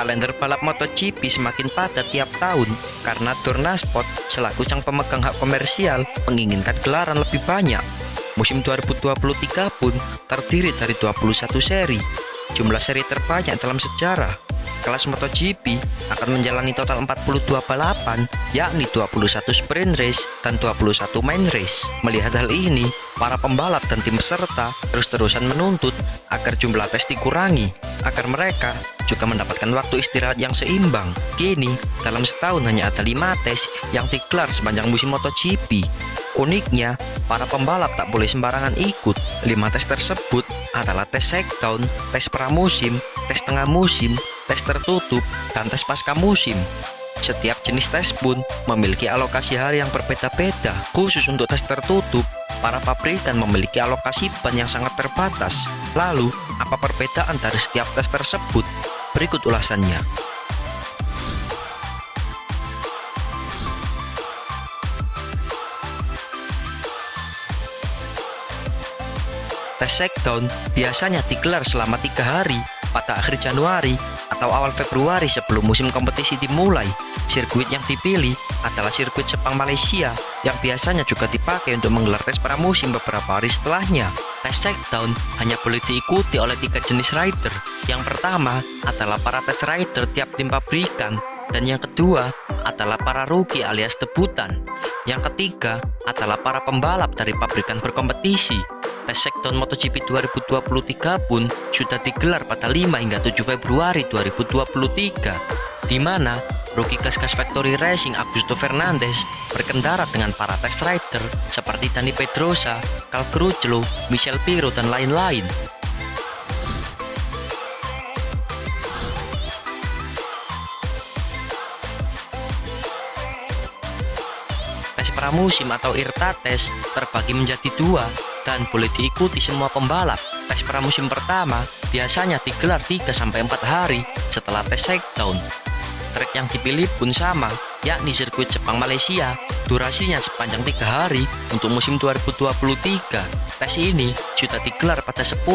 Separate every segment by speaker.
Speaker 1: kalender balap MotoGP semakin padat tiap tahun karena Dornasport selaku sang pemegang hak komersial menginginkan gelaran lebih banyak. Musim 2023 pun terdiri dari 21 seri, jumlah seri terbanyak dalam sejarah. Kelas MotoGP akan menjalani total 42 balapan, yakni 21 sprint race dan 21 main race. Melihat hal ini, para pembalap dan tim peserta terus-terusan menuntut agar jumlah tes dikurangi, agar mereka juga mendapatkan waktu istirahat yang seimbang. Kini, dalam setahun hanya ada 5 tes yang digelar sepanjang musim MotoGP. Uniknya, para pembalap tak boleh sembarangan ikut. 5 tes tersebut adalah tes shakedown, tes pramusim, tes tengah musim, tes tertutup, dan tes pasca musim. Setiap jenis tes pun memiliki alokasi hari yang berbeda-beda. Khusus untuk tes tertutup, para pabrikan memiliki alokasi ban yang sangat terbatas. Lalu, apa perbedaan dari setiap tes tersebut? Berikut ulasannya. Tes shakedown biasanya digelar selama 3 hari pada akhir Januari atau awal Februari sebelum musim kompetisi dimulai. Sirkuit yang dipilih adalah sirkuit Sepang Malaysia yang biasanya juga dipakai untuk menggelar tes pramusim beberapa hari setelahnya. Tes shakedown hanya boleh diikuti oleh 3 jenis rider. Yang pertama adalah para tes rider tiap tim pabrikan, dan yang kedua adalah para rookie alias debutan. Yang ketiga adalah para pembalap dari pabrikan berkompetisi. Tes shakedown MotoGP 2023 pun sudah digelar pada 5 hingga 7 Februari 2023, di mana rookie Gas Factory Racing Augusto Fernandez berkendara dengan para test rider seperti Dani Pedrosa, Cal Crutchlow, Michel Pirro, dan lain-lain. Tes pramusim atau IRTA tes terbagi menjadi 2 dan boleh diikuti semua pembalap. Tes pramusim pertama biasanya digelar 3-4 hari setelah tes shakedown. Trek yang dipilih pun sama, yakni sirkuit Sepang Malaysia. Durasinya sepanjang 3 hari untuk musim 2023. Tes ini sudah digelar pada 10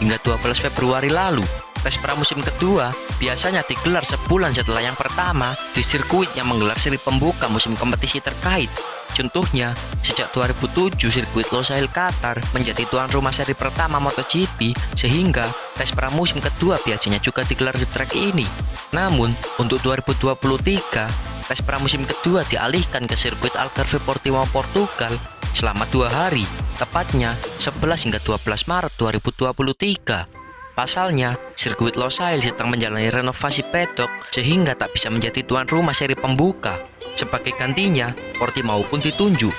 Speaker 1: hingga 12 Februari lalu. Tes pramusim kedua biasanya digelar sebulan setelah yang pertama di sirkuit yang menggelar seri pembuka musim kompetisi terkait. Contohnya, sejak 2007 sirkuit Losail Qatar menjadi tuan rumah seri pertama MotoGP, sehingga tes pramusim kedua biasanya juga digelar di trek ini. Namun, untuk 2023, tes pramusim kedua dialihkan ke sirkuit Algarve Portimao Portugal selama 2 hari, tepatnya 11 hingga 12 Maret 2023. Pasalnya, sirkuit Losail sedang menjalani renovasi pedok sehingga tak bisa menjadi tuan rumah seri pembuka. Sebagai gantinya, Portimao pun ditunjuk.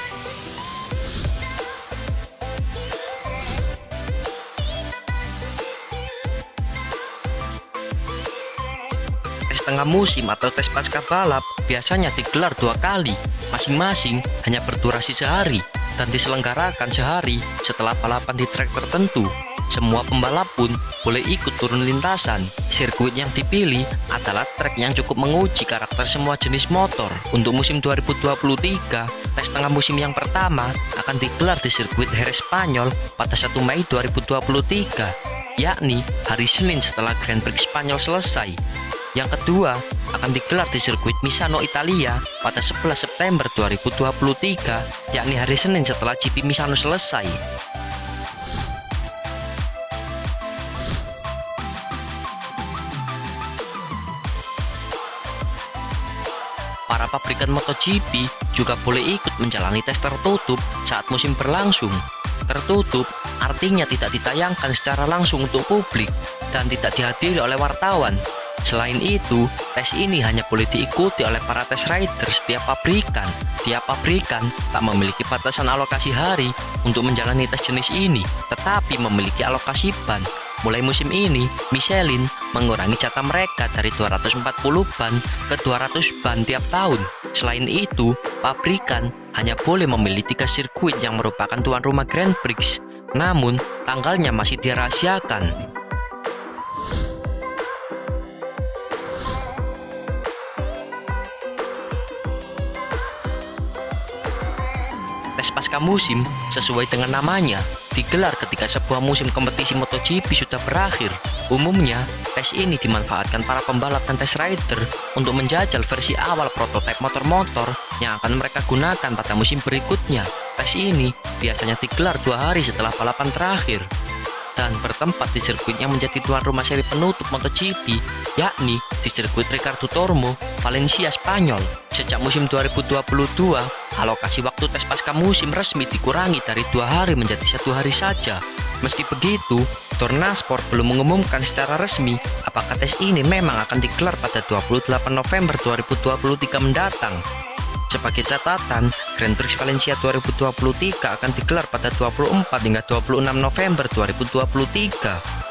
Speaker 1: Tes tengah musim atau tes pasca balap biasanya digelar 2 kali, masing-masing hanya berdurasi sehari dan diselenggarakan sehari setelah balapan di trek tertentu. Semua pembalap pun boleh ikut turun lintasan. Sirkuit yang dipilih adalah trek yang cukup menguji karakter semua jenis motor. Untuk musim 2023, tes tengah musim yang pertama akan digelar di sirkuit Jerez Spanyol pada 1 Mei 2023, yakni hari Senin setelah Grand Prix Spanyol selesai. Yang kedua akan digelar di sirkuit Misano Italia pada 11 September 2023, yakni hari Senin setelah GP Misano selesai. Para pabrikan MotoGP juga boleh ikut menjalani tes tertutup saat musim berlangsung. Tertutup artinya tidak ditayangkan secara langsung untuk publik dan tidak dihadiri oleh wartawan. Selain itu, tes ini hanya boleh diikuti oleh para tes rider setiap pabrikan. Tiap pabrikan tak memiliki batasan alokasi hari untuk menjalani tes jenis ini, tetapi memiliki alokasi ban. Mulai musim ini, Michelin mengurangi jatah mereka dari 240 ban ke 200 ban tiap tahun. Selain itu, pabrikan hanya boleh memilih 3 sirkuit yang merupakan tuan rumah Grand Prix, namun tanggalnya masih dirahasiakan. Tes pasca musim sesuai dengan namanya digelar ketika sebuah musim kompetisi MotoGP sudah berakhir. Umumnya, tes ini dimanfaatkan para pembalap dan tes rider untuk menjajal versi awal prototipe motor-motor yang akan mereka gunakan pada musim berikutnya. Tes ini biasanya digelar 2 hari setelah balapan terakhir dan bertempat di sirkuit yang menjadi tuan rumah seri penutup MotoGP, yakni di sirkuit Ricardo Tormo, Valencia, Spanyol. Sejak musim 2022, alokasi waktu tes pasca musim resmi dikurangi dari 2 hari menjadi 1 hari saja. Meski begitu, Dorna Sport belum mengumumkan secara resmi apakah tes ini memang akan digelar pada 28 November 2023 mendatang. Sebagai catatan, Grand Prix Valencia 2023 akan digelar pada 24 hingga 26 November 2023.